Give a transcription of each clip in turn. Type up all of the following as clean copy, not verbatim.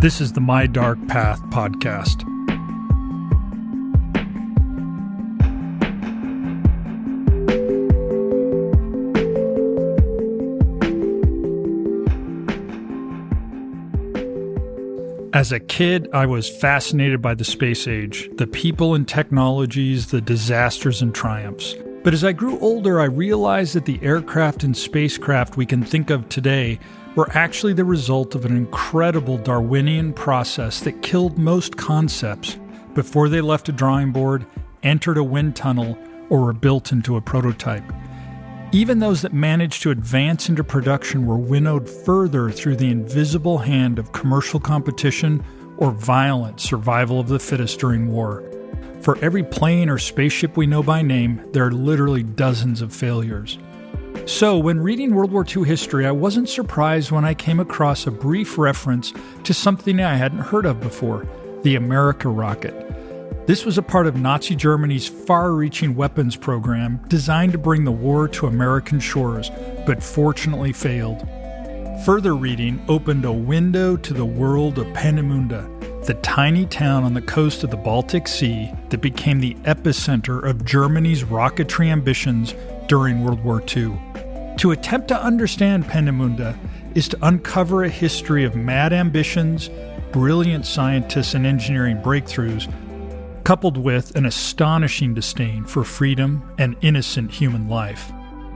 This is the My Dark Path podcast. As a kid, I was fascinated by the space age, the people and technologies, the disasters and triumphs. But as I grew older, I realized that the aircraft and spacecraft we can think of today were actually the result of an incredible Darwinian process that killed most concepts before they left a drawing board, entered a wind tunnel, or were built into a prototype. Even those that managed to advance into production were winnowed further through the invisible hand of commercial competition or violent survival of the fittest during war. For every plane or spaceship we know by name, there are literally dozens of failures. So, when reading World War II history, I wasn't surprised when I came across a brief reference to something I hadn't heard of before, the America rocket. This was a part of Nazi Germany's far-reaching weapons program designed to bring the war to American shores, but fortunately failed. Further reading opened a window to the world of Peenemünde, the tiny town on the coast of the Baltic Sea that became the epicenter of Germany's rocketry ambitions during World War II. To attempt to understand Peenemunde is to uncover a history of mad ambitions, brilliant scientists and engineering breakthroughs, coupled with an astonishing disdain for freedom and innocent human life.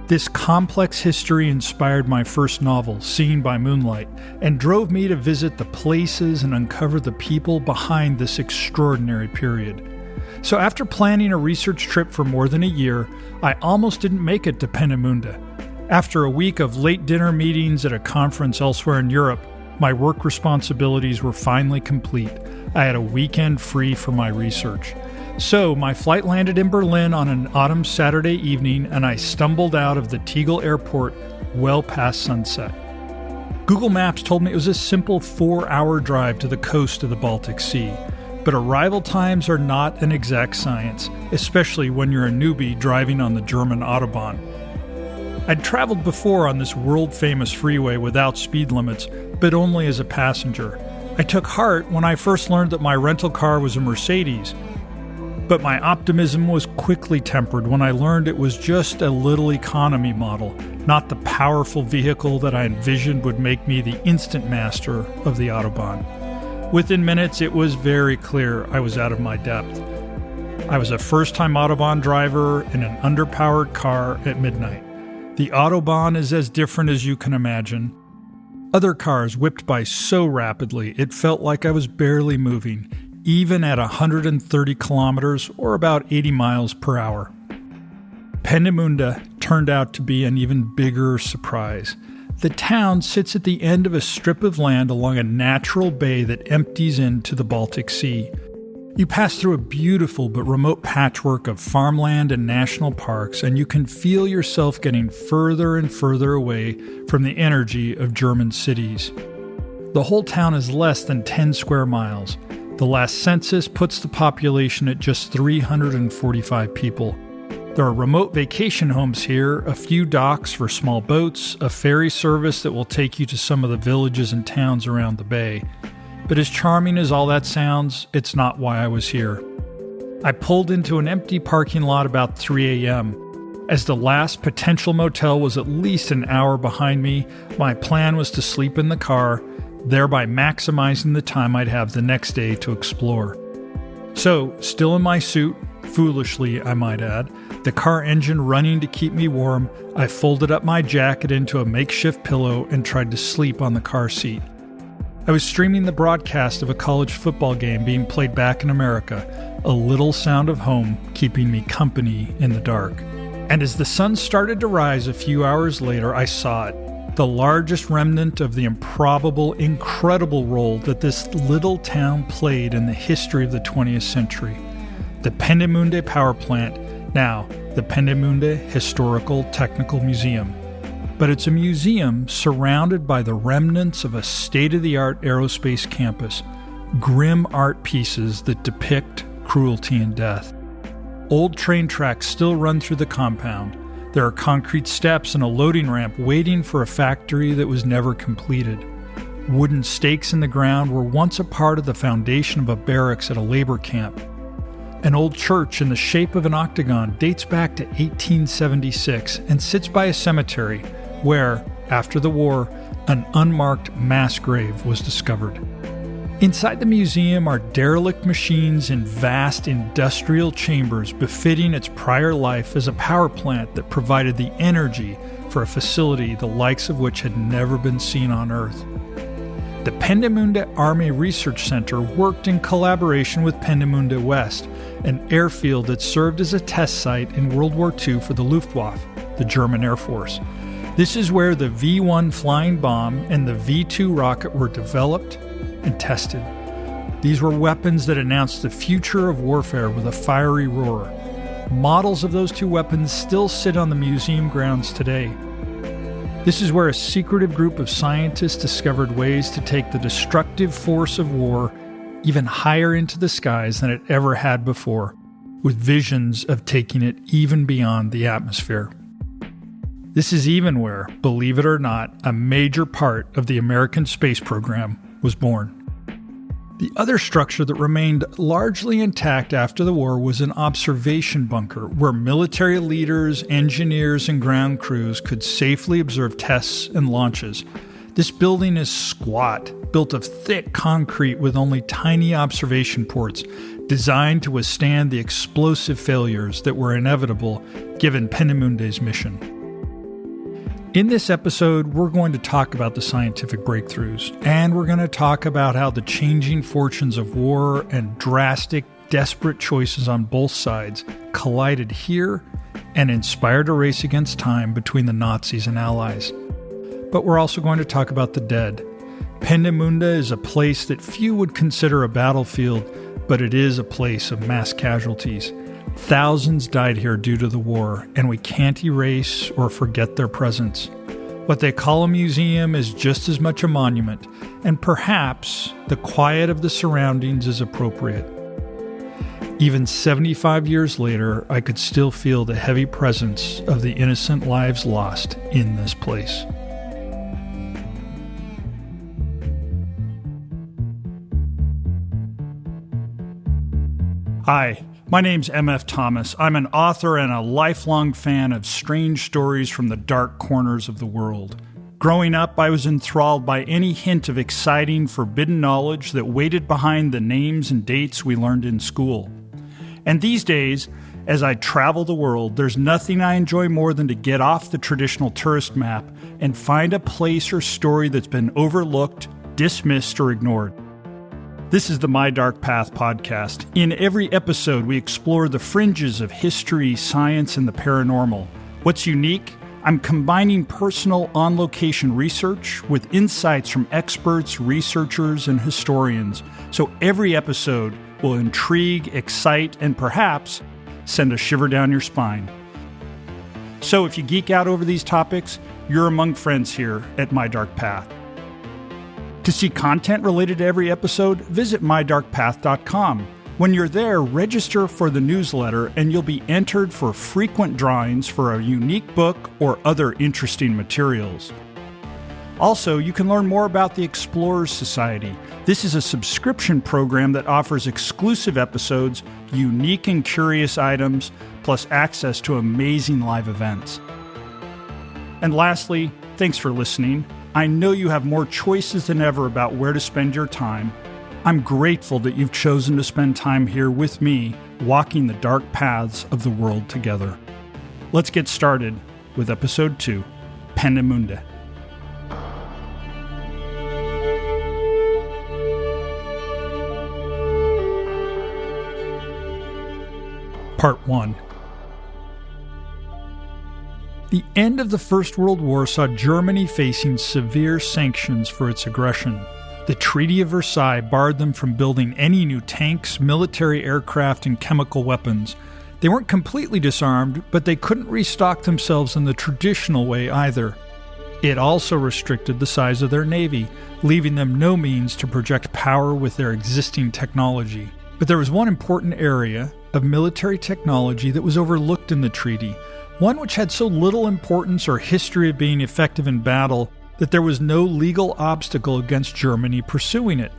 This complex history inspired my first novel, Seen by Moonlight, and drove me to visit the places and uncover the people behind this extraordinary period. So after planning a research trip for more than a year, I almost didn't make it to Peenemunde. After a week of late dinner meetings at a conference elsewhere in Europe, my work responsibilities were finally complete. I had a weekend free for my research. So my flight landed in Berlin on an autumn Saturday evening, and I stumbled out of the Tegel airport well past sunset. Google Maps told me it was a simple 4-hour drive to the coast of the Baltic Sea. But arrival times are not an exact science, especially when you're a newbie driving on the German Autobahn. I'd traveled before on this world-famous freeway without speed limits, but only as a passenger. I took heart when I first learned that my rental car was a Mercedes. But my optimism was quickly tempered when I learned it was just a little economy model, not the powerful vehicle that I envisioned would make me the instant master of the Autobahn. Within minutes, it was very clear I was out of my depth. I was a first-time Autobahn driver in an underpowered car at midnight. The Autobahn is as different as you can imagine. Other cars whipped by so rapidly, it felt like I was barely moving, even at 130 kilometers or about 80 miles per hour. Peenemunde turned out to be an even bigger surprise. The town sits at the end of a strip of land along a natural bay that empties into the Baltic Sea. You pass through a beautiful but remote patchwork of farmland and national parks, and you can feel yourself getting further and further away from the energy of German cities. The whole town is less than 10 square miles. The last census puts the population at just 345 people. There are remote vacation homes here, a few docks for small boats, a ferry service that will take you to some of the villages and towns around the bay. But as charming as all that sounds, it's not why I was here. I pulled into an empty parking lot about 3 a.m. As the last potential motel was at least an hour behind me, my plan was to sleep in the car, thereby maximizing the time I'd have the next day to explore. So, still in my suit, foolishly I might add, the car engine running to keep me warm, I folded up my jacket into a makeshift pillow and tried to sleep on the car seat. I was streaming the broadcast of a college football game being played back in America, a little sound of home keeping me company in the dark. And as the sun started to rise a few hours later, I saw it, the largest remnant of the improbable, incredible role that this little town played in the history of the 20th century. The Peenemunde Power Plant, now the Peenemunde Historical Technical Museum. But it's a museum surrounded by the remnants of a state-of-the-art aerospace campus, grim art pieces that depict cruelty and death. Old train tracks still run through the compound. There are concrete steps and a loading ramp waiting for a factory that was never completed. Wooden stakes in the ground were once a part of the foundation of a barracks at a labor camp. An old church in the shape of an octagon dates back to 1876 and sits by a cemetery where, after the war, an unmarked mass grave was discovered. Inside the museum are derelict machines in vast industrial chambers befitting its prior life as a power plant that provided the energy for a facility the likes of which had never been seen on Earth. The Peenemunde Army Research Center worked in collaboration with Peenemunde West, an airfield that served as a test site in World War II for the Luftwaffe, the German Air Force. This is where the V-1 flying bomb and the V-2 rocket were developed and tested. These were weapons that announced the future of warfare with a fiery roar. Models of those two weapons still sit on the museum grounds today. This is where a secretive group of scientists discovered ways to take the destructive force of war even higher into the skies than it ever had before, with visions of taking it even beyond the atmosphere. This is even where, believe it or not, a major part of the American space program was born. The other structure that remained largely intact after the war was an observation bunker where military leaders, engineers, and ground crews could safely observe tests and launches. This building is squat, built of thick concrete with only tiny observation ports, designed to withstand the explosive failures that were inevitable given Peenemunde's mission. In this episode, we're going to talk about the scientific breakthroughs, and we're going to talk about how the changing fortunes of war and drastic, desperate choices on both sides collided here and inspired a race against time between the Nazis and Allies. But we're also going to talk about the dead. Peenemunde is a place that few would consider a battlefield, but it is a place of mass casualties. Thousands died here due to the war, and we can't erase or forget their presence. What they call a museum is just as much a monument, and perhaps the quiet of the surroundings is appropriate. Even 75 years later, I could still feel the heavy presence of the innocent lives lost in this place. Hi. My name's M.F. Thomas. I'm an author and a lifelong fan of strange stories from the dark corners of the world. Growing up, I was enthralled by any hint of exciting, forbidden knowledge that waited behind the names and dates we learned in school. And these days, as I travel the world, there's nothing I enjoy more than to get off the traditional tourist map and find a place or story that's been overlooked, dismissed, or ignored. This is the My Dark Path podcast. In every episode, we explore the fringes of history, science, and the paranormal. What's unique? I'm combining personal on-location research with insights from experts, researchers, and historians. So every episode will intrigue, excite, and perhaps send a shiver down your spine. So if you geek out over these topics, you're among friends here at My Dark Path. To see content related to every episode, visit mydarkpath.com. When you're there, register for the newsletter and you'll be entered for frequent drawings for a unique book or other interesting materials. Also, you can learn more about the Explorers Society. This is a subscription program that offers exclusive episodes, unique and curious items, plus access to amazing live events. And lastly, thanks for listening. I know you have more choices than ever about where to spend your time. I'm grateful that you've chosen to spend time here with me, walking the dark paths of the world together. Let's get started with Episode 2, Peenemunde. Part 1. The end of the First World War saw Germany facing severe sanctions for its aggression. The Treaty of Versailles barred them from building any new tanks, military aircraft, and chemical weapons. They weren't completely disarmed, but they couldn't restock themselves in the traditional way either. It also restricted the size of their navy, leaving them no means to project power with their existing technology. But there was one important area of military technology that was overlooked in the treaty, one which had so little importance or history of being effective in battle that there was no legal obstacle against Germany pursuing it.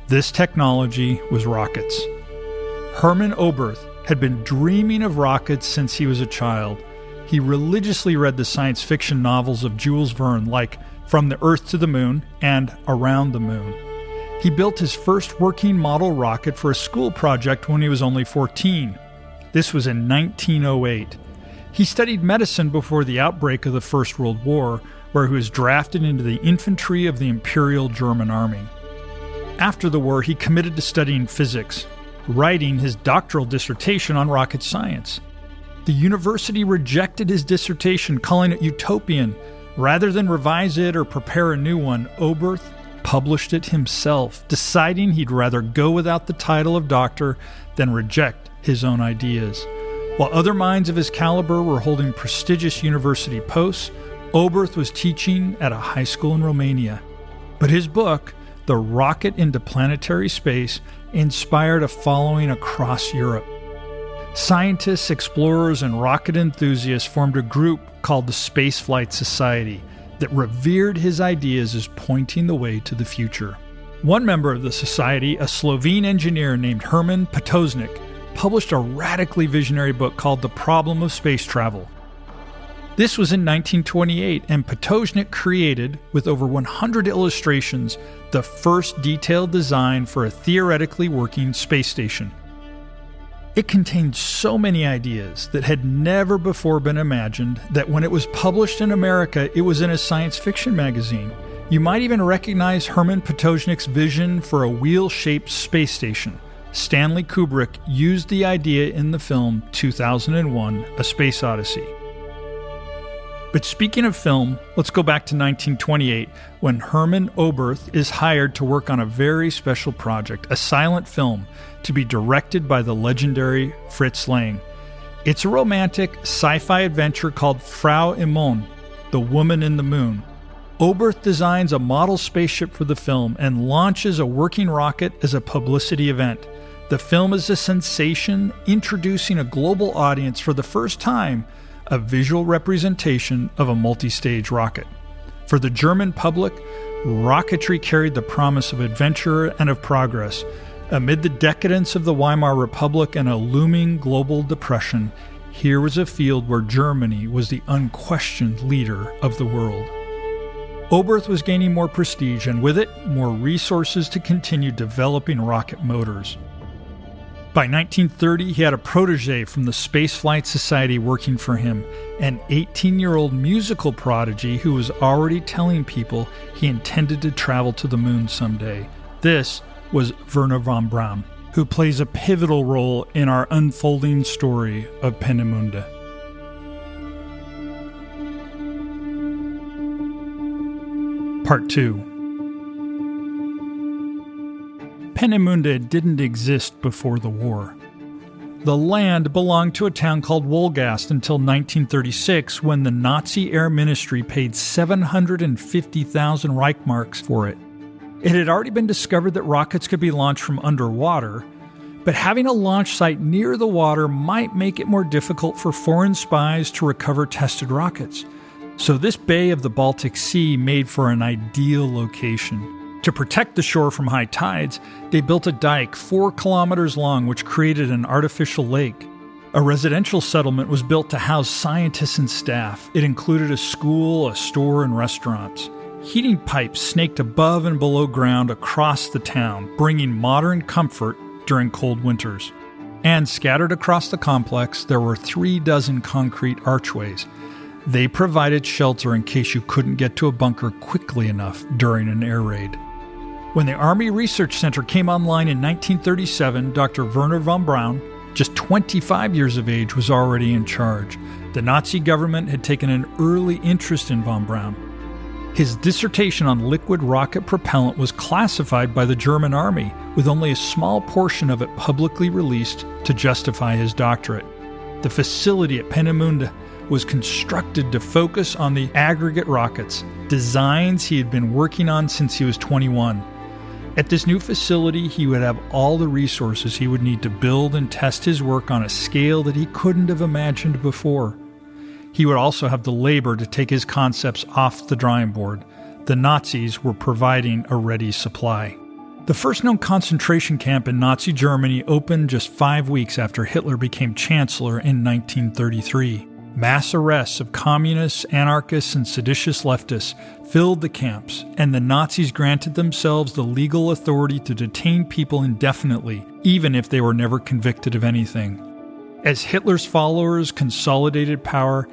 This technology was rockets. Hermann Oberth had been dreaming of rockets since he was a child. He religiously read the science fiction novels of Jules Verne like From the Earth to the Moon and Around the Moon. He built his first working model rocket for a school project when he was only 14. This was in 1908. He studied medicine before the outbreak of the First World War, where he was drafted into the infantry of the Imperial German Army. After the war, he committed to studying physics, writing his doctoral dissertation on rocket science. The university rejected his dissertation, calling it utopian. Rather than revise it or prepare a new one, Oberth published it himself, deciding he'd rather go without the title of doctor than reject his own ideas. While other minds of his caliber were holding prestigious university posts, Oberth was teaching at a high school in Romania. But his book, The Rocket into Planetary Space, inspired a following across Europe. Scientists, explorers, and rocket enthusiasts formed a group called the Spaceflight Society that revered his ideas as pointing the way to the future. One member of the society, a Slovene engineer named Herman Potočnik, published a radically visionary book called The Problem of Space Travel. This was in 1928, and Potočnik created, with over 100 illustrations, the first detailed design for a theoretically working space station. It contained so many ideas that had never before been imagined that when it was published in America, it was in a science fiction magazine. You might even recognize Herman Potočnik's vision for a wheel-shaped space station. Stanley Kubrick used the idea in the film 2001: A Space Odyssey. But speaking of film, let's go back to 1928 when Hermann Oberth is hired to work on a very special project, a silent film, to be directed by the legendary Fritz Lang. It's a romantic sci-fi adventure called Frau im Mond, The Woman in the Moon. Oberth designs a model spaceship for the film and launches a working rocket as a publicity event. The film is a sensation, introducing a global audience for the first time a visual representation of a multistage rocket. For the German public, rocketry carried the promise of adventure and of progress. Amid the decadence of the Weimar Republic and a looming global depression, here was a field where Germany was the unquestioned leader of the world. Oberth was gaining more prestige, and with it, more resources to continue developing rocket motors. By 1930, he had a protege from the Spaceflight Society working for him, an 18-year-old musical prodigy who was already telling people he intended to travel to the moon someday. This was Wernher Von Braun, who plays a pivotal role in our unfolding story of Peenemunde. Part 2. Peenemunde didn't exist before the war. The land belonged to a town called Wolgast until 1936, when the Nazi Air Ministry paid 750,000 Reichmarks for it. It had already been discovered that rockets could be launched from underwater, but having a launch site near the water might make it more difficult for foreign spies to recover tested rockets. So this bay of the Baltic Sea made for an ideal location. To protect the shore from high tides, they built a dike 4 kilometers long which created an artificial lake. A residential settlement was built to house scientists and staff. It included a school, a store, and restaurants. Heating pipes snaked above and below ground across the town, bringing modern comfort during cold winters. And scattered across the complex, there were 36 concrete archways. They provided shelter in case you couldn't get to a bunker quickly enough during an air raid. When the Army Research Center came online in 1937, Dr. Wernher Von Braun, just 25 years of age, was already in charge. The Nazi government had taken an early interest in Von Braun. His dissertation on liquid rocket propellant was classified by the German Army, with only a small portion of it publicly released to justify his doctorate. The facility at Peenemunde was constructed to focus on the aggregate rockets, designs he had been working on since he was 21. At this new facility, he would have all the resources he would need to build and test his work on a scale that he couldn't have imagined before. He would also have the labor to take his concepts off the drawing board, The Nazis were providing a ready supply. The first known concentration camp in Nazi Germany opened just 5 weeks after Hitler became chancellor in 1933. Mass arrests of communists, anarchists, and seditious leftists filled the camps, and the Nazis granted themselves the legal authority to detain people indefinitely, even if they were never convicted of anything. As Hitler's followers consolidated power,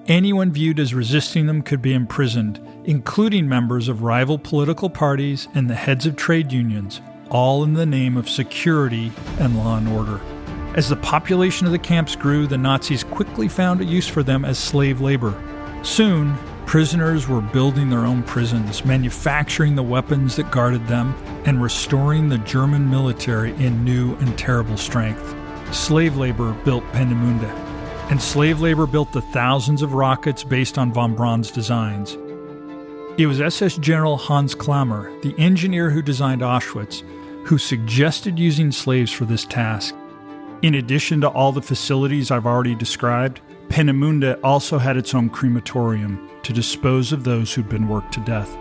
anyone viewed as resisting them could be imprisoned, including members of rival political parties and the heads of trade unions, all in the name of security and law and order. As the population of the camps grew, the Nazis quickly found a use for them as slave labor. Soon, prisoners were building their own prisons, manufacturing the weapons that guarded them, and restoring the German military in new and terrible strength. Slave labor built Peenemünde, and slave labor built the thousands of rockets based on von Braun's designs. It was SS General Hans Klammer, the engineer who designed Auschwitz, who suggested using slaves for this task. In addition to all the facilities I've already described, Peenemunde also had its own crematorium to dispose of those who'd been worked to death.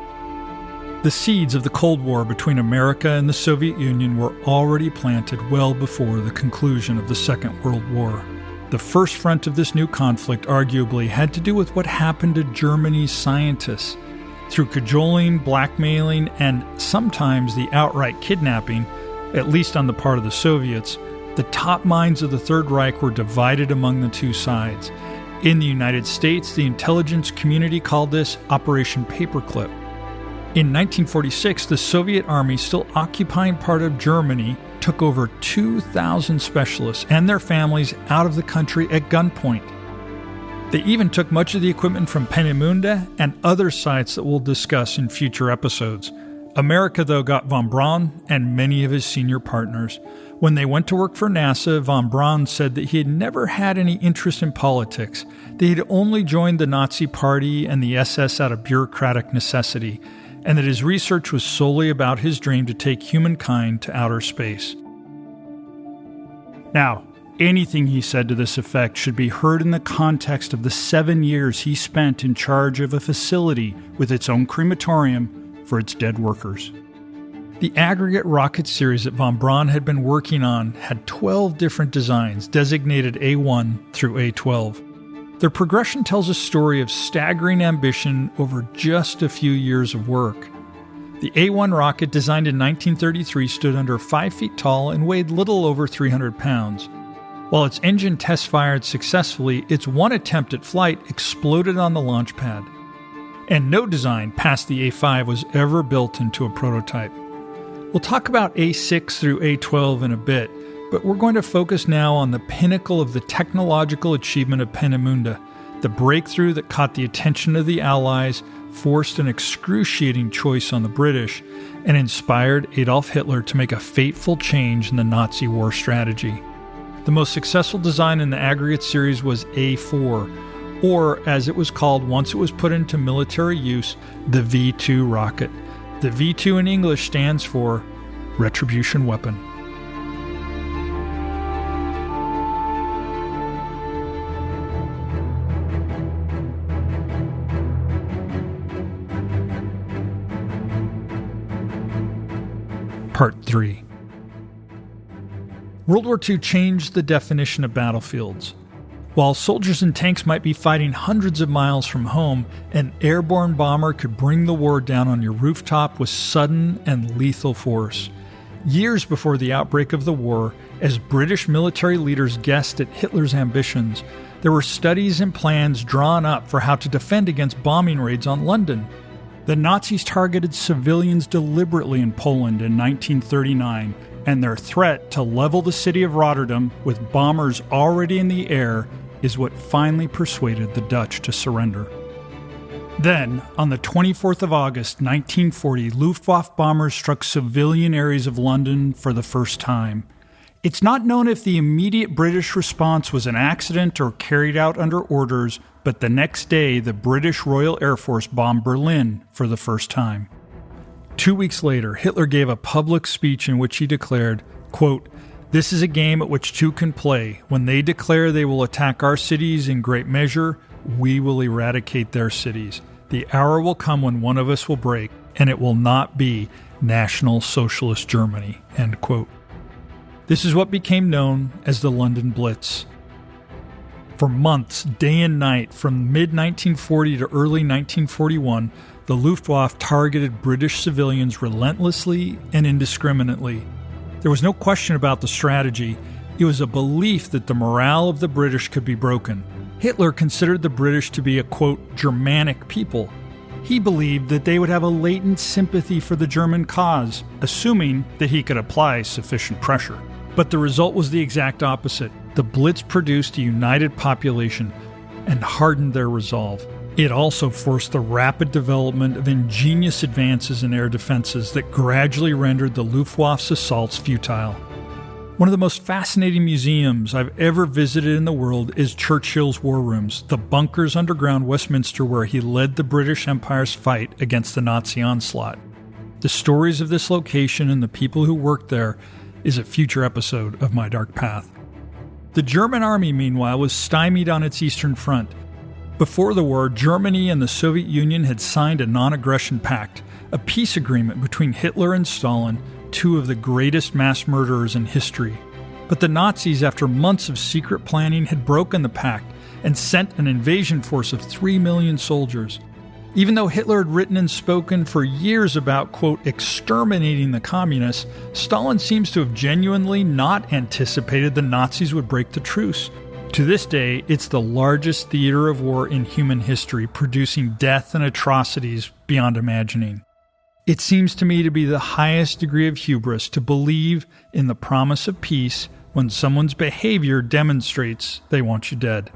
The seeds of the Cold War between America and the Soviet Union were already planted well before the conclusion of the Second World War. The first front of this new conflict arguably had to do with what happened to Germany's scientists. Through cajoling, blackmailing, and sometimes the outright kidnapping, at least on the part of the Soviets, the top minds of the Third Reich were divided among the two sides. In the United States, the intelligence community called this Operation Paperclip. In 1946, the Soviet army, still occupying part of Germany, took over 2,000 specialists and their families out of the country at gunpoint. They even took much of the equipment from Peenemunde and other sites that we'll discuss in future episodes. America, though, got von Braun and many of his senior partners. When they went to work for NASA, von Braun said that he had never had any interest in politics. They had only joined the Nazi Party and the SS out of bureaucratic necessity, and that his research was solely about his dream to take humankind to outer space. Now, anything he said to this effect should be heard in the context of the 7 years he spent in charge of a facility with its own crematorium for its dead workers. The aggregate rocket series that von Braun had been working on had 12 different designs, designated A1 through A12. Their progression tells a story of staggering ambition over just a few years of work. The A1 rocket, designed in 1933, stood under 5 feet tall and weighed little over 300 pounds. While its engine test-fired successfully, its one attempt at flight exploded on the launch pad. And no design past the A5 was ever built into a prototype. We'll talk about A6 through A12 in a bit, but we're going to focus now on the pinnacle of the technological achievement of Peenemunde, the breakthrough that caught the attention of the Allies, forced an excruciating choice on the British, and inspired Adolf Hitler to make a fateful change in the Nazi war strategy. The most successful design in the aggregate series was A4, or as it was called once it was put into military use, the V2 rocket. The V2 in English stands for Retribution Weapon. Part 3. World War II changed the definition of battlefields. While soldiers and tanks might be fighting hundreds of miles from home, an airborne bomber could bring the war down on your rooftop with sudden and lethal force. Years before the outbreak of the war, as British military leaders guessed at Hitler's ambitions, there were studies and plans drawn up for how to defend against bombing raids on London. The Nazis targeted civilians deliberately in Poland in 1939, and their threat to level the city of Rotterdam with bombers already in the air is what finally persuaded the Dutch to surrender. Then, on the 24th of August, 1940, Luftwaffe bombers struck civilian areas of London for the first time. It's not known if the immediate British response was an accident or carried out under orders, but the next day, the British Royal Air Force bombed Berlin for the first time. 2 weeks later, Hitler gave a public speech in which he declared, quote, "This is a game at which two can play. When they declare they will attack our cities in great measure, we will eradicate their cities. The hour will come when one of us will break, and it will not be National Socialist Germany." End quote. This is what became known as the London Blitz. For months, day and night, from mid-1940 to early 1941, the Luftwaffe targeted British civilians relentlessly and indiscriminately. There was no question about the strategy. It was a belief that the morale of the British could be broken. Hitler considered the British to be a, quote, Germanic people. He believed that they would have a latent sympathy for the German cause, assuming that he could apply sufficient pressure. But the result was the exact opposite. The Blitz produced a united population and hardened their resolve. It also forced the rapid development of ingenious advances in air defenses that gradually rendered the Luftwaffe's assaults futile. One of the most fascinating museums I've ever visited in the world is Churchill's War Rooms, the bunkers underground Westminster where he led the British Empire's fight against the Nazi onslaught. The stories of this location and the people who worked there is a future episode of My Dark Path. The German army, meanwhile, was stymied on its eastern front. Before the war, Germany and the Soviet Union had signed a non-aggression pact, a peace agreement between Hitler and Stalin, two of the greatest mass murderers in history. But the Nazis, after months of secret planning, had broken the pact and sent an invasion force of 3 million soldiers. Even though Hitler had written and spoken for years about, quote, exterminating the communists, Stalin seems to have genuinely not anticipated the Nazis would break the truce. To this day, it's the largest theater of war in human history, producing death and atrocities beyond imagining. It seems to me to be the highest degree of hubris to believe in the promise of peace when someone's behavior demonstrates they want you dead.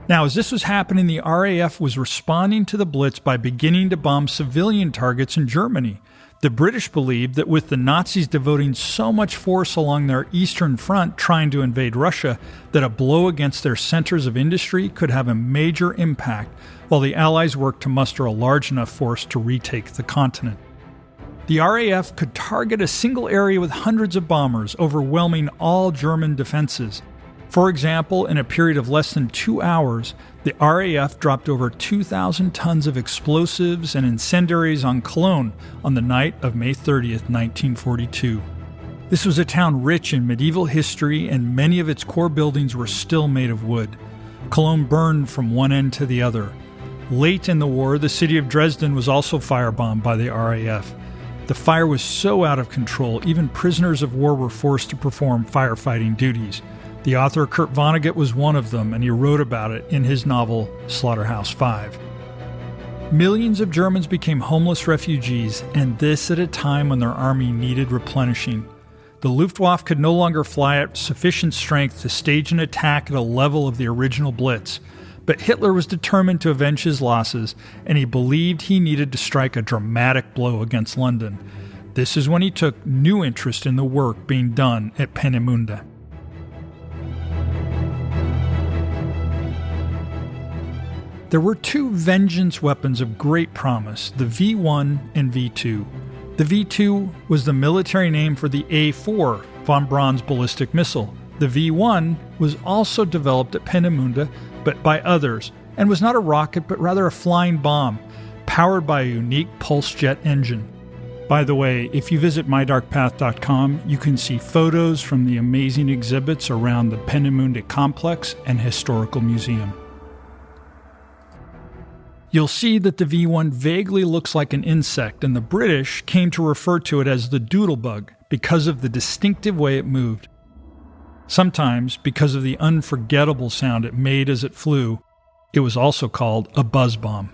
Now, as this was happening, the RAF was responding to the Blitz by beginning to bomb civilian targets in Germany. The British believed that with the Nazis devoting so much force along their eastern front trying to invade Russia, that a blow against their centers of industry could have a major impact, while the Allies worked to muster a large enough force to retake the continent. The RAF could target a single area with hundreds of bombers, overwhelming all German defenses. For example, in a period of less than 2 hours, the RAF dropped over 2,000 tons of explosives and incendiaries on Cologne on the night of May 30th, 1942. This was a town rich in medieval history, and many of its core buildings were still made of wood. Cologne burned from one end to the other. Late in the war, the city of Dresden was also firebombed by the RAF. The fire was so out of control, even prisoners of war were forced to perform firefighting duties. The author Kurt Vonnegut was one of them, and he wrote about it in his novel Slaughterhouse-Five. Millions of Germans became homeless refugees, and this at a time when their army needed replenishing. The Luftwaffe could no longer fly at sufficient strength to stage an attack at a level of the original Blitz, but Hitler was determined to avenge his losses, and he believed he needed to strike a dramatic blow against London. This is when he took new interest in the work being done at Peenemünde. There were two vengeance weapons of great promise, the V1 and V2. The V2 was the military name for the A4, Von Braun's ballistic missile. The V1 was also developed at Peenemunde, but by others, and was not a rocket but rather a flying bomb, powered by a unique pulse jet engine. By the way, if you visit mydarkpath.com, you can see photos from the amazing exhibits around the Peenemunde complex and historical museum. You'll see that the V1 vaguely looks like an insect, and the British came to refer to it as the doodlebug because of the distinctive way it moved. Sometimes, because of the unforgettable sound it made as it flew, it was also called a buzz bomb.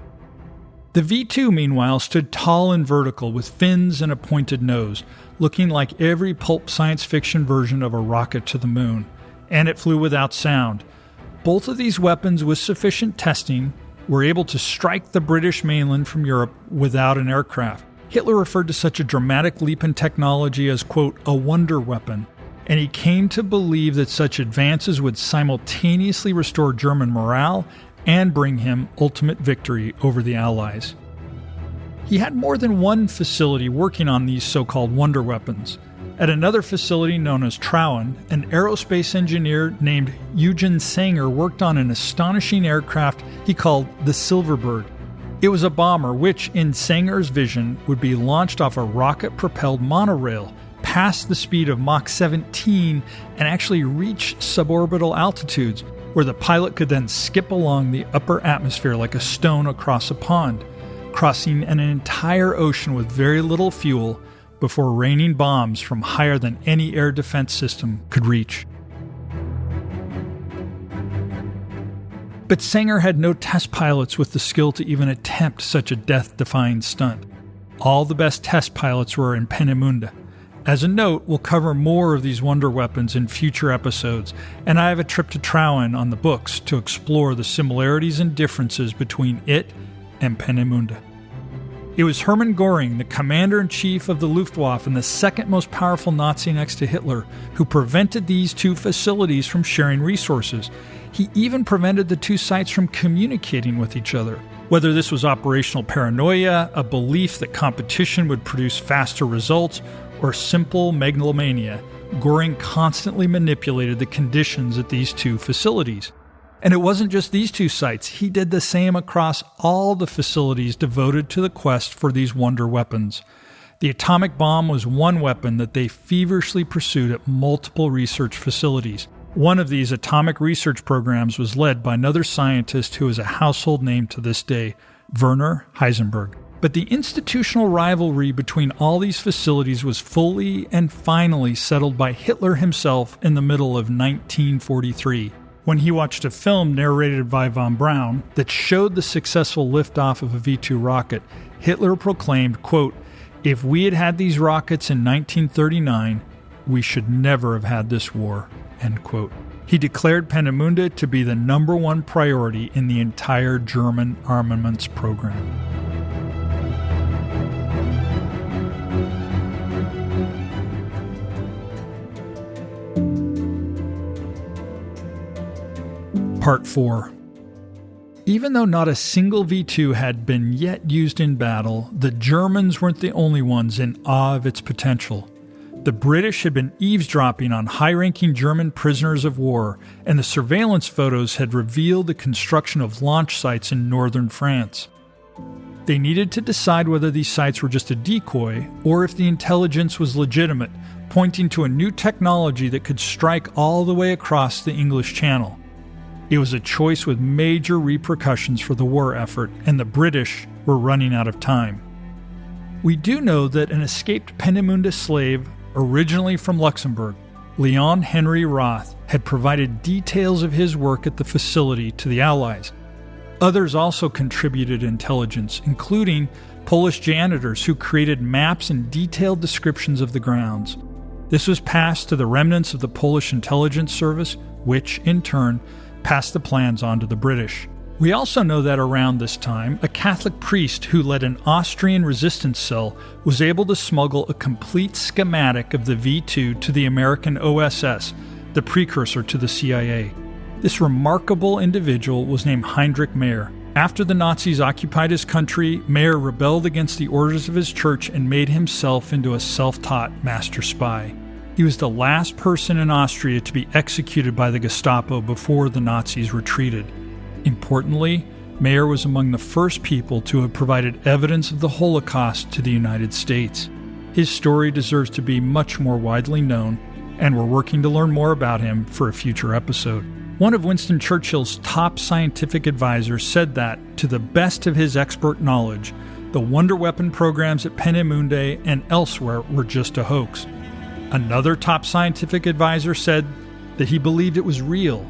The V2, meanwhile, stood tall and vertical with fins and a pointed nose, looking like every pulp science fiction version of a rocket to the moon, and it flew without sound. Both of these weapons, with sufficient testing, were able to strike the British mainland from Europe without an aircraft. Hitler referred to such a dramatic leap in technology as, quote, a wonder weapon, and he came to believe that such advances would simultaneously restore German morale and bring him ultimate victory over the Allies. He had more than one facility working on these so-called wonder weapons. At another facility known as Trauen, an aerospace engineer named Eugen Sanger worked on an astonishing aircraft he called the Silverbird. It was a bomber which, in Sanger's vision, would be launched off a rocket-propelled monorail past the speed of Mach 17 and actually reach suborbital altitudes, where the pilot could then skip along the upper atmosphere like a stone across a pond, crossing an entire ocean with very little fuel before raining bombs from higher than any air defense system could reach. But Sanger had no test pilots with the skill to even attempt such a death-defying stunt. All the best test pilots were in Peenemunde. As a note, we'll cover more of these wonder weapons in future episodes, and I have a trip to Trouwen on the books to explore the similarities and differences between it and Peenemunde. It was Hermann Göring, the commander-in-chief of the Luftwaffe and the second most powerful Nazi next to Hitler, who prevented these two facilities from sharing resources. He even prevented the two sites from communicating with each other. Whether this was operational paranoia, a belief that competition would produce faster results, or simple megalomania, Göring constantly manipulated the conditions at these two facilities. And it wasn't just these two sites. He did the same across all the facilities devoted to the quest for these wonder weapons. The atomic bomb was one weapon that they feverishly pursued at multiple research facilities. One of these atomic research programs was led by another scientist who is a household name to this day, Werner Heisenberg. But the institutional rivalry between all these facilities was fully and finally settled by Hitler himself in the middle of 1943. When he watched a film narrated by Von Braun that showed the successful liftoff of a V-2 rocket, Hitler proclaimed, quote, "If we had had these rockets in 1939, we should never have had this war," end quote. He declared Peenemunde to be the number one priority in the entire German armaments program. Part 4. Even though not a single V-2 had been yet used in battle, the Germans weren't the only ones in awe of its potential. The British had been eavesdropping on high-ranking German prisoners of war, and the surveillance photos had revealed the construction of launch sites in northern France. They needed to decide whether these sites were just a decoy or if the intelligence was legitimate, pointing to a new technology that could strike all the way across the English Channel. It was a choice with major repercussions for the war effort, and the British were running out of time. We do know that an escaped Peenemunde slave, originally from Luxembourg, Leon Henry Roth, had provided details of his work at the facility to the Allies. Others also contributed intelligence, including Polish janitors who created maps and detailed descriptions of the grounds. This was passed to the remnants of the Polish intelligence service, which, in turn, passed the plans on to the British. We also know that around this time, a Catholic priest who led an Austrian resistance cell was able to smuggle a complete schematic of the V-2 to the American OSS, the precursor to the CIA. This remarkable individual was named Heinrich Mayr. After the Nazis occupied his country, Mayr rebelled against the orders of his church and made himself into a self-taught master spy. He was the last person in Austria to be executed by the Gestapo before the Nazis retreated. Importantly, Mayr was among the first people to have provided evidence of the Holocaust to the United States. His story deserves to be much more widely known, and we're working to learn more about him for a future episode. One of Winston Churchill's top scientific advisors said that, to the best of his expert knowledge, the wonder weapon programs at Peenemunde and elsewhere were just a hoax. Another top scientific advisor said that he believed it was real.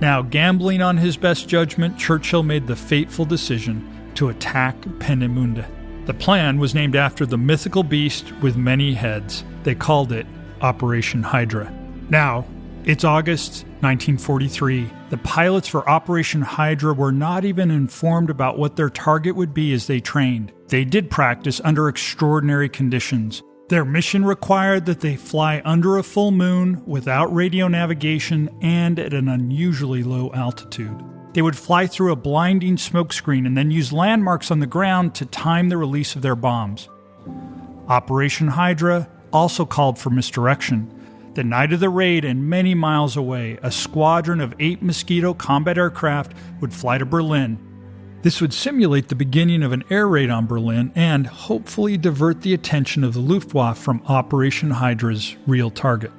Now, gambling on his best judgment, Churchill made the fateful decision to attack Peenemunde. The plan was named after the mythical beast with many heads. They called it Operation Hydra. Now, it's August 1943. The pilots for Operation Hydra were not even informed about what their target would be as they trained. They did practice under extraordinary conditions. Their mission required that they fly under a full moon, without radio navigation, and at an unusually low altitude. They would fly through a blinding smokescreen and then use landmarks on the ground to time the release of their bombs. Operation Hydra also called for misdirection. The night of the raid and many miles away, a squadron of 8 Mosquito combat aircraft would fly to Berlin. This would simulate the beginning of an air raid on Berlin and hopefully divert the attention of the Luftwaffe from Operation Hydra's real target.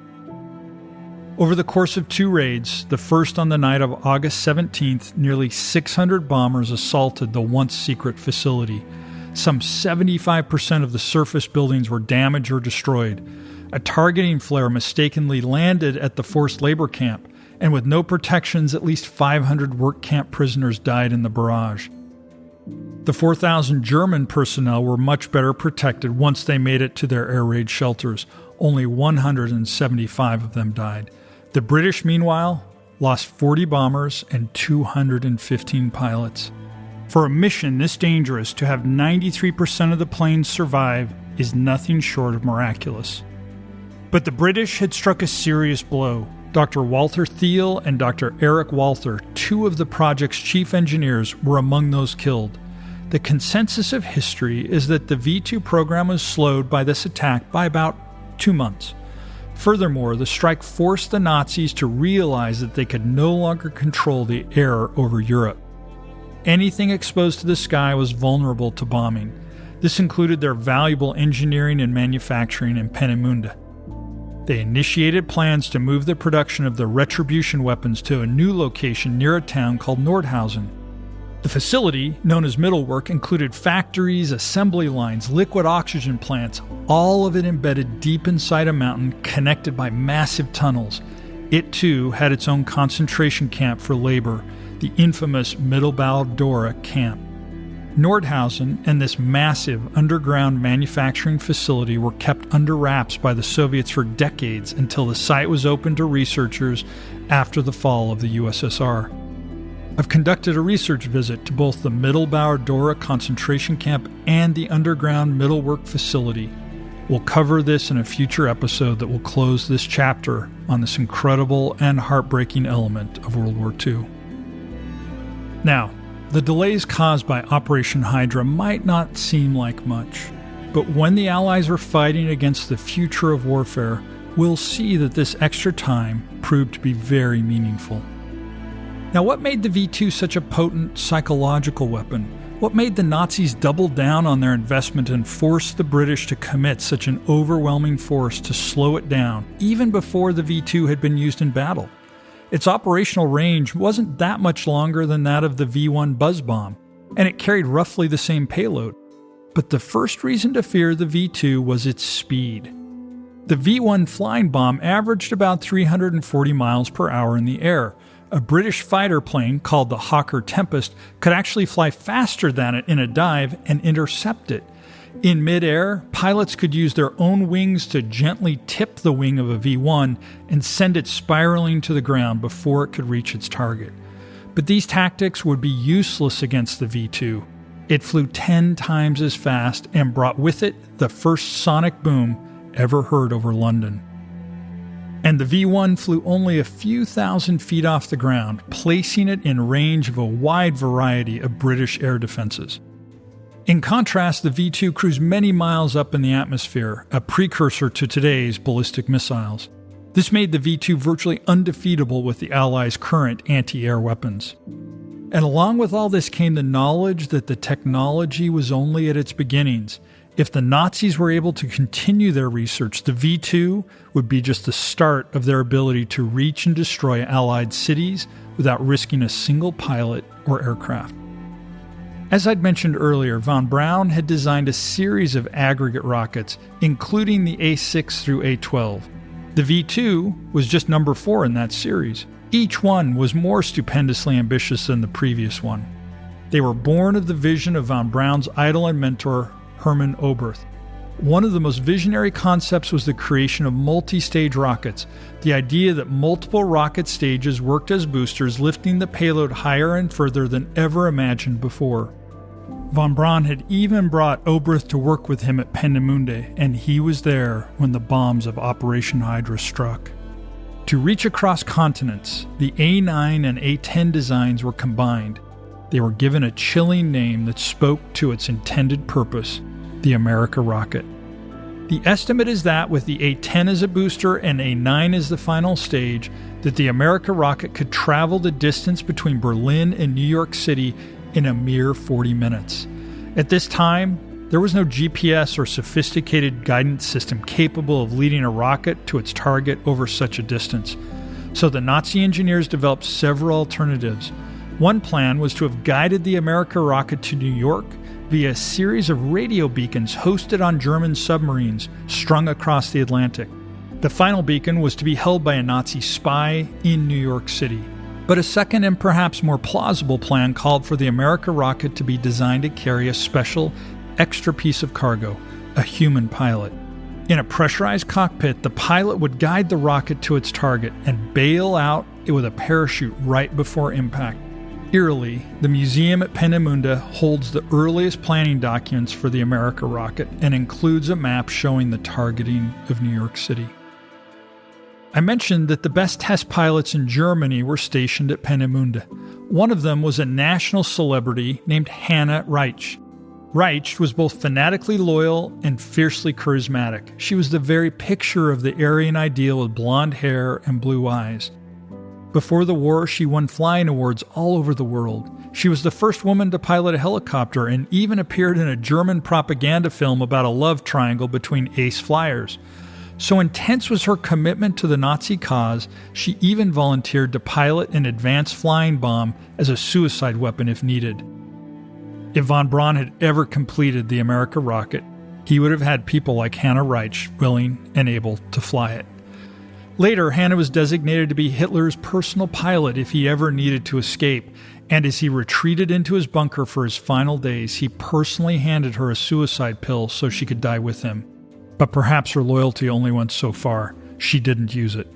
Over the course of 2 raids, the first on the night of August 17th, nearly 600 bombers assaulted the once secret facility. Some 75% of the surface buildings were damaged or destroyed. A targeting flare mistakenly landed at the forced labor camp, and with no protections, at least 500 work camp prisoners died in the barrage. The 4,000 German personnel were much better protected once they made it to their air raid shelters. Only 175 of them died. The British, meanwhile, lost 40 bombers and 215 pilots. For a mission this dangerous, to have 93% of the planes survive is nothing short of miraculous. But the British had struck a serious blow. Dr. Walter Thiel and Dr. Eric Walther, 2 of the project's chief engineers, were among those killed. The consensus of history is that the V-2 program was slowed by this attack by about 2 months. Furthermore, the strike forced the Nazis to realize that they could no longer control the air over Europe. Anything exposed to the sky was vulnerable to bombing. This included their valuable engineering and manufacturing in Peenemunde. They initiated plans to move the production of the retribution weapons to a new location near a town called Nordhausen. The facility, known as Mittelwerk, included factories, assembly lines, liquid oxygen plants, all of it embedded deep inside a mountain connected by massive tunnels. It too had its own concentration camp for labor, the infamous Mittelbau-Dora camp. Nordhausen and this massive underground manufacturing facility were kept under wraps by the Soviets for decades until the site was opened to researchers after the fall of the USSR. I've conducted a research visit to both the Mittelbau-Dora concentration camp and the underground Mittelwerk facility. We'll cover this in a future episode that will close this chapter on this incredible and heartbreaking element of World War II. Now, the delays caused by Operation Hydra might not seem like much, but when the Allies are fighting against the future of warfare, we'll see that this extra time proved to be very meaningful. Now, what made the V-2 such a potent psychological weapon? What made the Nazis double down on their investment and force the British to commit such an overwhelming force to slow it down, even before the V-2 had been used in battle? Its operational range wasn't that much longer than that of the V-1 buzz bomb, and it carried roughly the same payload. But the first reason to fear the V-2 was its speed. The V-1 flying bomb averaged about 340 miles per hour in the air. A British fighter plane called the Hawker Tempest could actually fly faster than it in a dive and intercept it. In midair, pilots could use their own wings to gently tip the wing of a V-1 and send it spiraling to the ground before it could reach its target. But these tactics would be useless against the V-2. It flew 10 times as fast and brought with it the first sonic boom ever heard over London. And the V-1 flew only a few thousand feet off the ground, placing it in range of a wide variety of British air defenses. In contrast, the V-2 cruised many miles up in the atmosphere, a precursor to today's ballistic missiles. This made the V-2 virtually undefeatable with the Allies' current anti-air weapons. And along with all this came the knowledge that the technology was only at its beginnings. If the Nazis were able to continue their research, the V-2 would be just the start of their ability to reach and destroy Allied cities without risking a single pilot or aircraft. As I'd mentioned earlier, Von Braun had designed a series of aggregate rockets, including the A6 through A12. The V-2 was just number 4 in that series. Each one was more stupendously ambitious than the previous one. They were born of the vision of Von Braun's idol and mentor, Hermann Oberth. One of the most visionary concepts was the creation of multistage rockets, the idea that multiple rocket stages worked as boosters, lifting the payload higher and further than ever imagined before. Von Braun had even brought Oberth to work with him at Peenemunde, and he was there when the bombs of Operation Hydra struck. To reach across continents, the A9 and A10 designs were combined. They were given a chilling name that spoke to its intended purpose, the America rocket. The estimate is that with the A10 as a booster and A9 as the final stage, that the America rocket could travel the distance between Berlin and New York City in a mere 40 minutes. At this time, there was no GPS or sophisticated guidance system capable of leading a rocket to its target over such a distance. So the Nazi engineers developed several alternatives. One plan was to have guided the America rocket to New York via a series of radio beacons hosted on German submarines strung across the Atlantic. The final beacon was to be held by a Nazi spy in New York City. But a second and perhaps more plausible plan called for the America rocket to be designed to carry a special extra piece of cargo, a human pilot. In a pressurized cockpit, the pilot would guide the rocket to its target and bail out with a parachute right before impact. Eerily, the museum at Peenemunde holds the earliest planning documents for the America rocket and includes a map showing the targeting of New York City. I mentioned that the best test pilots in Germany were stationed at Peenemunde. One of them was a national celebrity named Hannah Reich. Reich was both fanatically loyal and fiercely charismatic. She was the very picture of the Aryan ideal with blonde hair and blue eyes. Before the war, she won flying awards all over the world. She was the first woman to pilot a helicopter and even appeared in a German propaganda film about a love triangle between ace flyers. So intense was her commitment to the Nazi cause, she even volunteered to pilot an advanced flying bomb as a suicide weapon if needed. If Von Braun had ever completed the America rocket, he would have had people like Hannah Reich willing and able to fly it. Later, Hannah was designated to be Hitler's personal pilot if he ever needed to escape, and as he retreated into his bunker for his final days, he personally handed her a suicide pill so she could die with him. But perhaps her loyalty only went so far. She didn't use it.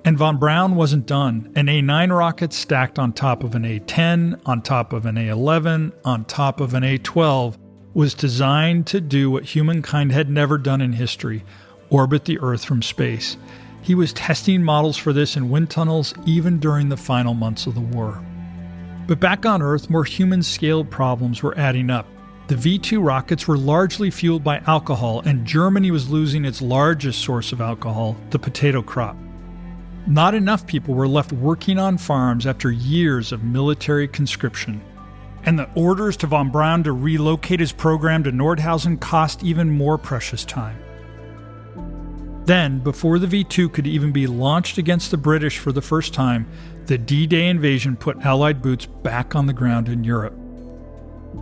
And Von Braun wasn't done. An A-9 rocket stacked on top of an A-10, on top of an A-11, on top of an A-12 was designed to do what humankind had never done in history, orbit the Earth from space. He was testing models for this in wind tunnels even during the final months of the war. But back on Earth, more human-scaled problems were adding up. The V-2 rockets were largely fueled by alcohol, and Germany was losing its largest source of alcohol, the potato crop. Not enough people were left working on farms after years of military conscription. And the orders to von Braun to relocate his program to Nordhausen cost even more precious time. Then, before the V-2 could even be launched against the British for the first time, the D-Day invasion put Allied boots back on the ground in Europe.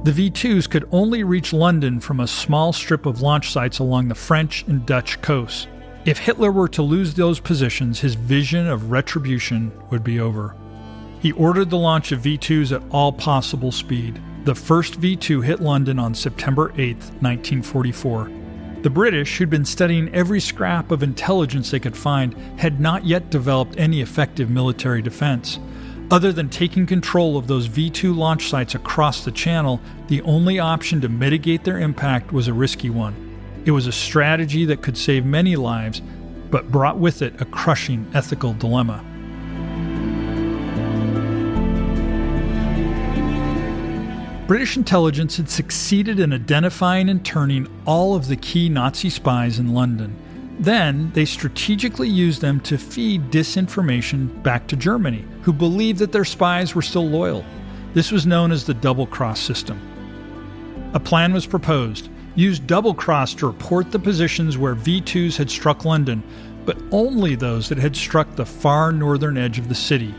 The V-2s could only reach London from a small strip of launch sites along the French and Dutch coasts. If Hitler were to lose those positions, his vision of retribution would be over. He ordered the launch of V-2s at all possible speed. The first V-2 hit London on September 8, 1944. The British, who'd been studying every scrap of intelligence they could find, had not yet developed any effective military defense. Other than taking control of those V-2 launch sites across the channel, the only option to mitigate their impact was a risky one. It was a strategy that could save many lives, but brought with it a crushing ethical dilemma. British intelligence had succeeded in identifying and turning all of the key Nazi spies in London. Then, they strategically used them to feed disinformation back to Germany, who believed that their spies were still loyal. This was known as the double-cross system. A plan was proposed. Use double-cross to report the positions where V-2s had struck London, but only those that had struck the far northern edge of the city.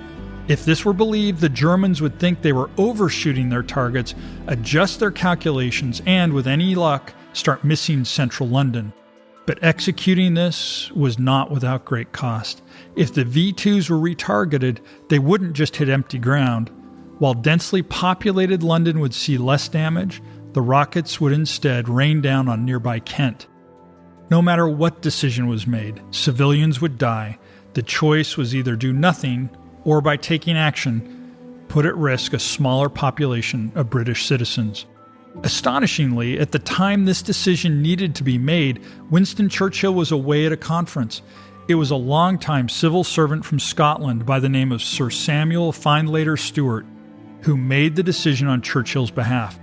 If this were believed, the Germans would think they were overshooting their targets, adjust their calculations, and, with any luck, start missing central London. But executing this was not without great cost. If the V-2s were retargeted, they wouldn't just hit empty ground. While densely populated London would see less damage, the rockets would instead rain down on nearby Kent. No matter what decision was made, civilians would die. The choice was either do nothing, or by taking action, put at risk a smaller population of British citizens. Astonishingly, at the time this decision needed to be made, Winston Churchill was away at a conference. It was a long-time civil servant from Scotland by the name of Sir Samuel Findlater Stewart who made the decision on Churchill's behalf.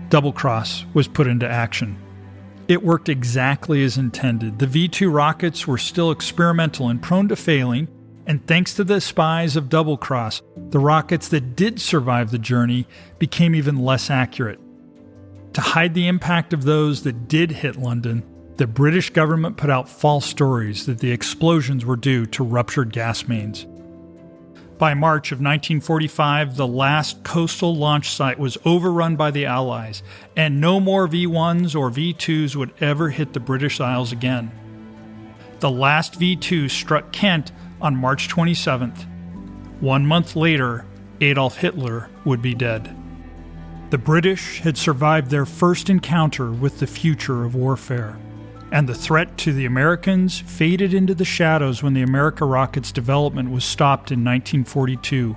Double Cross was put into action. It worked exactly as intended. The V-2 rockets were still experimental and prone to failing, and thanks to the spies of Double Cross, the rockets that did survive the journey became even less accurate. To hide the impact of those that did hit London, the British government put out false stories that the explosions were due to ruptured gas mains. By March of 1945, the last coastal launch site was overrun by the Allies, and no more V-1s or V-2s would ever hit the British Isles again. The last V-2 struck Kent on March 27th. 1 month later, Adolf Hitler would be dead. The British had survived their first encounter with the future of warfare, and the threat to the Americans faded into the shadows when the America rocket's development was stopped in 1942,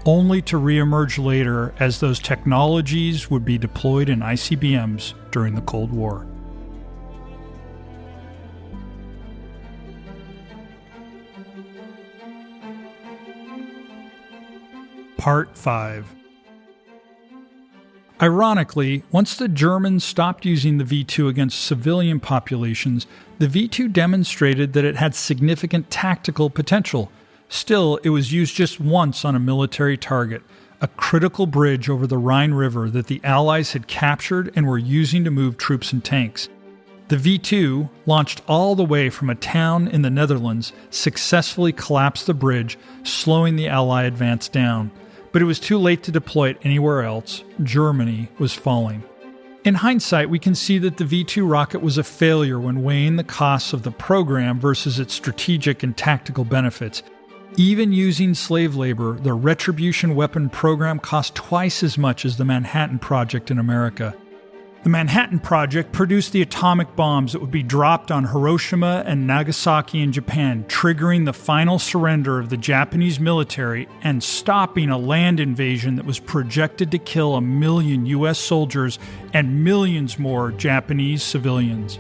only to reemerge later as those technologies would be deployed in ICBMs during the Cold War. Part 5. Ironically, once the Germans stopped using the V-2 against civilian populations, the V-2 demonstrated that it had significant tactical potential. Still, it was used just once on a military target, a critical bridge over the Rhine River that the Allies had captured and were using to move troops and tanks. The V-2, launched all the way from a town in the Netherlands, successfully collapsed the bridge, slowing the Ally advance down. But it was too late to deploy it anywhere else. Germany was falling. In hindsight, we can see that the V-2 rocket was a failure when weighing the costs of the program versus its strategic and tactical benefits. Even using slave labor, the Retribution weapon program cost twice as much as the Manhattan Project in America. The Manhattan Project produced the atomic bombs that would be dropped on Hiroshima and Nagasaki in Japan, triggering the final surrender of the Japanese military and stopping a land invasion that was projected to kill 1 million U.S. soldiers and millions more Japanese civilians.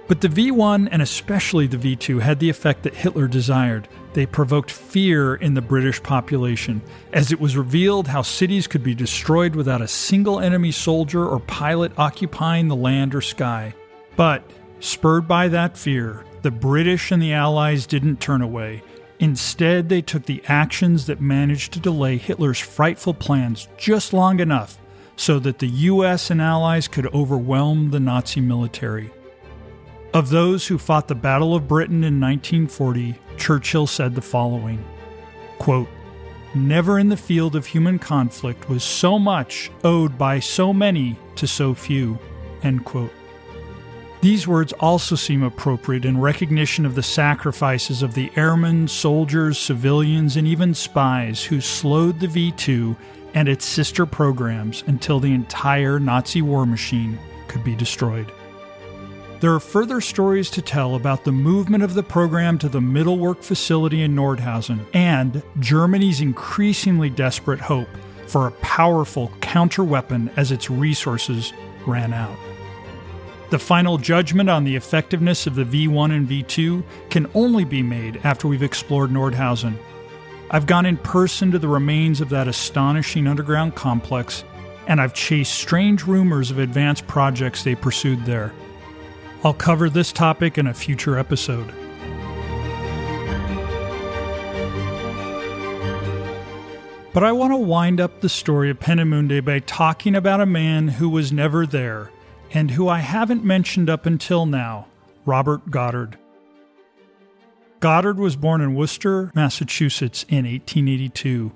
But the V-1 and especially the V-2 had the effect that Hitler desired. They provoked fear in the British population, as it was revealed how cities could be destroyed without a single enemy soldier or pilot occupying the land or sky. But, spurred by that fear, the British and the Allies didn't turn away. Instead, they took the actions that managed to delay Hitler's frightful plans just long enough so that the US and Allies could overwhelm the Nazi military. Of those who fought the Battle of Britain in 1940, Churchill said the following, quote, "Never in the field of human conflict was so much owed by so many to so few," end quote. These words also seem appropriate in recognition of the sacrifices of the airmen, soldiers, civilians, and even spies who slowed the V-2 and its sister programs until the entire Nazi war machine could be destroyed. There are further stories to tell about the movement of the program to the Middle Work facility in Nordhausen and Germany's increasingly desperate hope for a powerful counter-weapon as its resources ran out. The final judgment on the effectiveness of the V-1 and V-2 can only be made after we've explored Nordhausen. I've gone in person to the remains of that astonishing underground complex, and I've chased strange rumors of advanced projects they pursued there. I'll cover this topic in a future episode. But I want to wind up the story of Peenemunde by talking about a man who was never there, and who I haven't mentioned up until now, Robert Goddard. Goddard was born in Worcester, Massachusetts in 1882.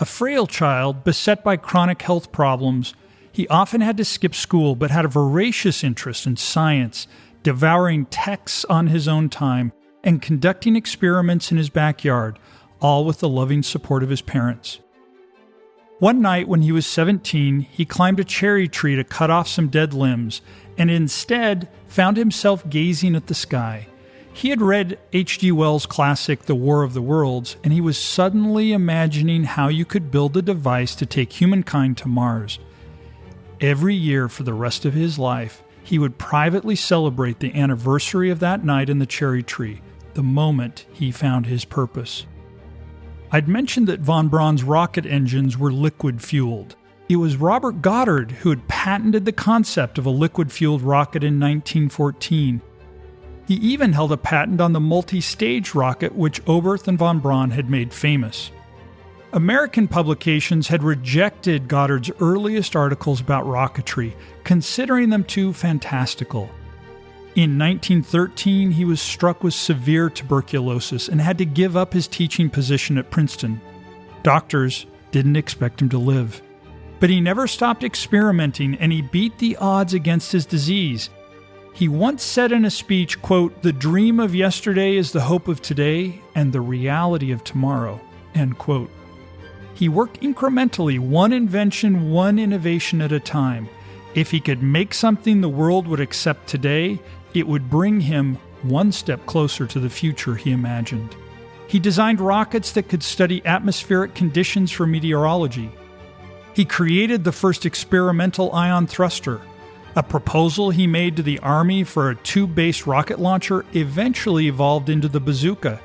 A frail child beset by chronic health problems, he often had to skip school but had a voracious interest in science, devouring texts on his own time, and conducting experiments in his backyard, all with the loving support of his parents. One night when he was 17, he climbed a cherry tree to cut off some dead limbs, and instead found himself gazing at the sky. He had read H.G. Wells' classic The War of the Worlds, and he was suddenly imagining how you could build a device to take humankind to Mars. Every year for the rest of his life, he would privately celebrate the anniversary of that night in the cherry tree, the moment he found his purpose. I'd mentioned that von Braun's rocket engines were liquid-fueled. It was Robert Goddard who had patented the concept of a liquid-fueled rocket in 1914. He even held a patent on the multistage rocket which Oberth and Von Braun had made famous. American publications had rejected Goddard's earliest articles about rocketry, considering them too fantastical. In 1913, he was struck with severe tuberculosis and had to give up his teaching position at Princeton. Doctors didn't expect him to live. But he never stopped experimenting, and he beat the odds against his disease. He once said in a speech, quote, "The dream of yesterday is the hope of today, and the reality of tomorrow," end quote. He worked incrementally, one invention, one innovation at a time. If he could make something the world would accept today, it would bring him one step closer to the future he imagined. He designed rockets that could study atmospheric conditions for meteorology. He created the first experimental ion thruster. A proposal he made to the Army for a tube-based rocket launcher eventually evolved into the bazooka.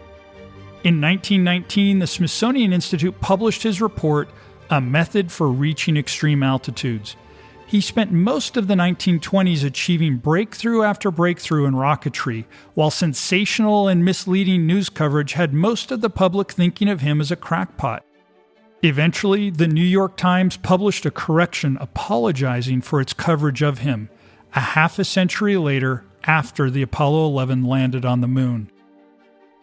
In 1919, the Smithsonian Institute published his report, A Method for Reaching Extreme Altitudes. He spent most of the 1920s achieving breakthrough after breakthrough in rocketry, while sensational and misleading news coverage had most of the public thinking of him as a crackpot. Eventually, the New York Times published a correction apologizing for its coverage of him, a half a century later after the Apollo 11 landed on the moon.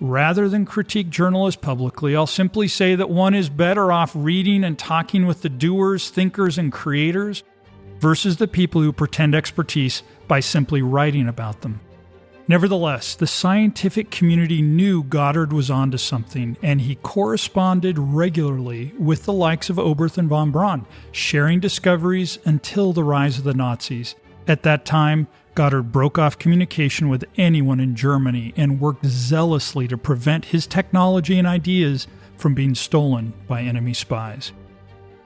Rather than critique journalists publicly, I'll simply say that one is better off reading and talking with the doers, thinkers, and creators versus the people who pretend expertise by simply writing about them. Nevertheless, the scientific community knew Goddard was onto something, and he corresponded regularly with the likes of Oberth and Von Braun, sharing discoveries until the rise of the Nazis. At that time, Goddard broke off communication with anyone in Germany and worked zealously to prevent his technology and ideas from being stolen by enemy spies.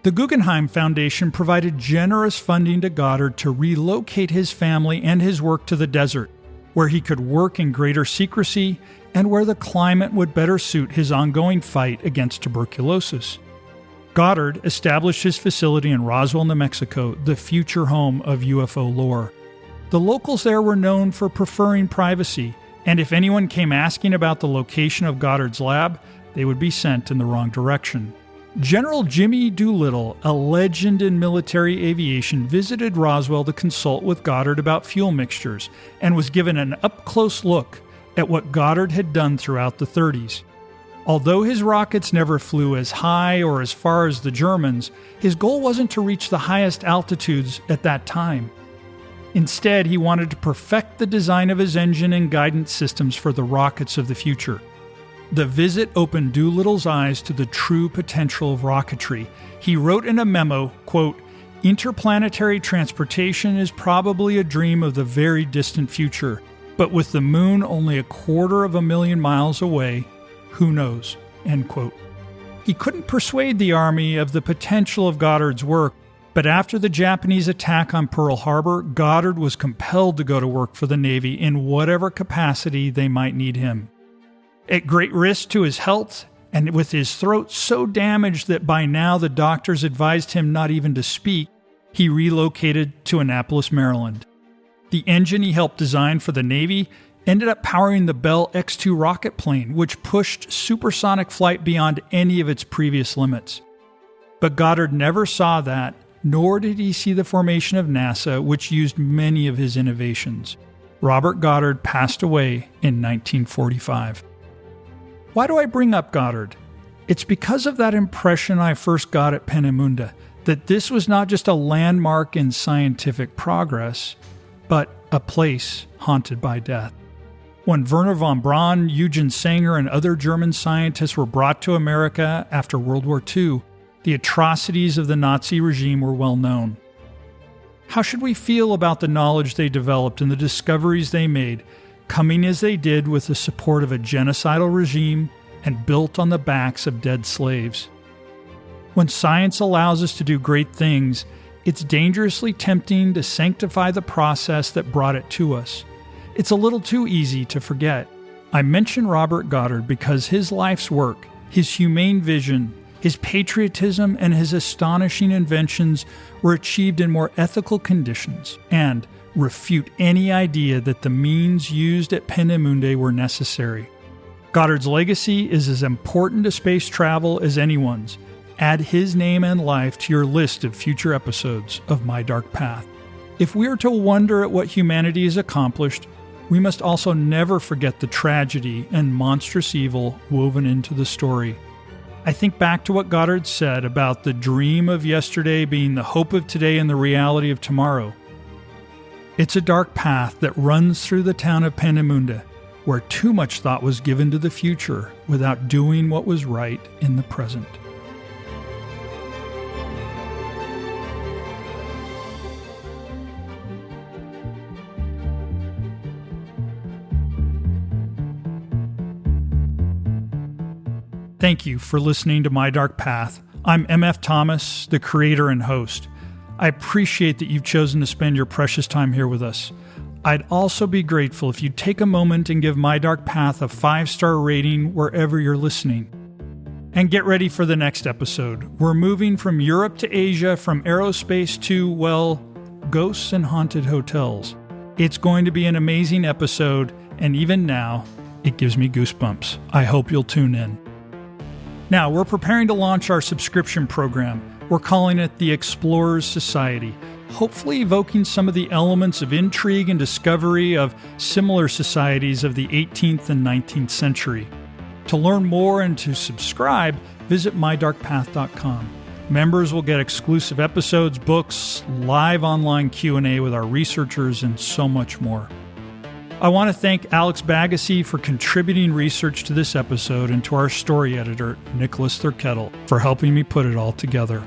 The Guggenheim Foundation provided generous funding to Goddard to relocate his family and his work to the desert, where he could work in greater secrecy and where the climate would better suit his ongoing fight against tuberculosis. Goddard established his facility in Roswell, New Mexico, the future home of UFO lore. The locals there were known for preferring privacy, and if anyone came asking about the location of Goddard's lab, they would be sent in the wrong direction. General Jimmy Doolittle, a legend in military aviation, visited Roswell to consult with Goddard about fuel mixtures and was given an up-close look at what Goddard had done throughout the 30s. Although his rockets never flew as high or as far as the Germans, his goal wasn't to reach the highest altitudes at that time. Instead, he wanted to perfect the design of his engine and guidance systems for the rockets of the future. The visit opened Doolittle's eyes to the true potential of rocketry. He wrote in a memo, quote, "Interplanetary transportation is probably a dream of the very distant future, but with the moon only 250,000 miles away, who knows?" End quote. He couldn't persuade the Army of the potential of Goddard's work, but after the Japanese attack on Pearl Harbor, Goddard was compelled to go to work for the Navy in whatever capacity they might need him. At great risk to his health, and with his throat so damaged that by now the doctors advised him not even to speak, he relocated to Annapolis, Maryland. The engine he helped design for the Navy ended up powering the Bell X-2 rocket plane, which pushed supersonic flight beyond any of its previous limits. But Goddard never saw that, nor did he see the formation of NASA, which used many of his innovations. Robert Goddard passed away in 1945. Why do I bring up Goddard? It's because of that impression I first got at Peenemünde, that this was not just a landmark in scientific progress, but a place haunted by death. When Wernher Von Braun, Eugen Sanger, and other German scientists were brought to America after World War II, the atrocities of the Nazi regime were well known. How should we feel about the knowledge they developed and the discoveries they made, coming as they did with the support of a genocidal regime and built on the backs of dead slaves? When science allows us to do great things, it's dangerously tempting to sanctify the process that brought it to us. It's a little too easy to forget. I mention Robert Goddard because his life's work, his humane vision, his patriotism, and his astonishing inventions were achieved in more ethical conditions, and refute any idea that the means used at Peenemunde were necessary. Goddard's legacy is as important to space travel as anyone's. Add his name and life to your list of future episodes of My Dark Path. If we are to wonder at what humanity has accomplished, we must also never forget the tragedy and monstrous evil woven into the story. I think back to what Goddard said about the dream of yesterday being the hope of today and the reality of tomorrow. It's a dark path that runs through the town of Peenemunde, where too much thought was given to the future without doing what was right in the present. Thank you for listening to My Dark Path. I'm MF Thomas, the creator and host. I appreciate that you've chosen to spend your precious time here with us. I'd also be grateful if you'd take a moment and give My Dark Path a 5-star rating wherever you're listening. And get ready for the next episode. We're moving from Europe to Asia, from aerospace to, well, ghosts and haunted hotels. It's going to be an amazing episode, and even now, it gives me goosebumps. I hope you'll tune in. Now, we're preparing to launch our subscription program. We're calling it the Explorers Society, hopefully evoking some of the elements of intrigue and discovery of similar societies of the 18th and 19th century. To learn more and to subscribe, visit mydarkpath.com. Members will get exclusive episodes, books, live online Q&A with our researchers, and so much more. I want to thank Alex Bagassi for contributing research to this episode and to our story editor, Nicholas Thurkettle, for helping me put it all together.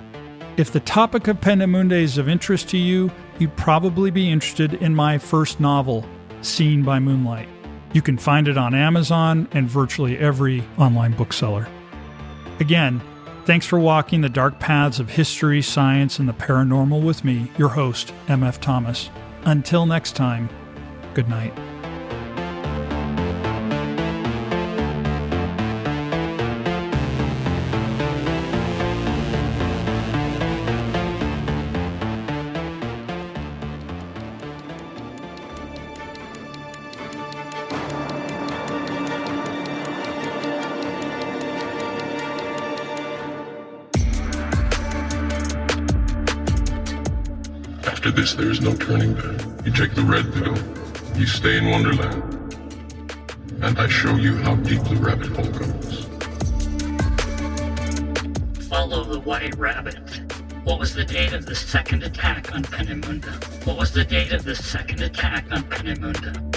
If the topic of Peenemunde is of interest to you, you'd probably be interested in my first novel, Seen by Moonlight. You can find it on Amazon and virtually every online bookseller. Again, thanks for walking the dark paths of history, science, and the paranormal with me, your host, MF Thomas. Until next time, good night. After this, there is no turning back. You take the red pill, you stay in Wonderland, and I show you how deep the rabbit hole goes. Follow the white rabbit. What was the date of the second attack on Peenemunde? What was the date of the second attack on Peenemunde?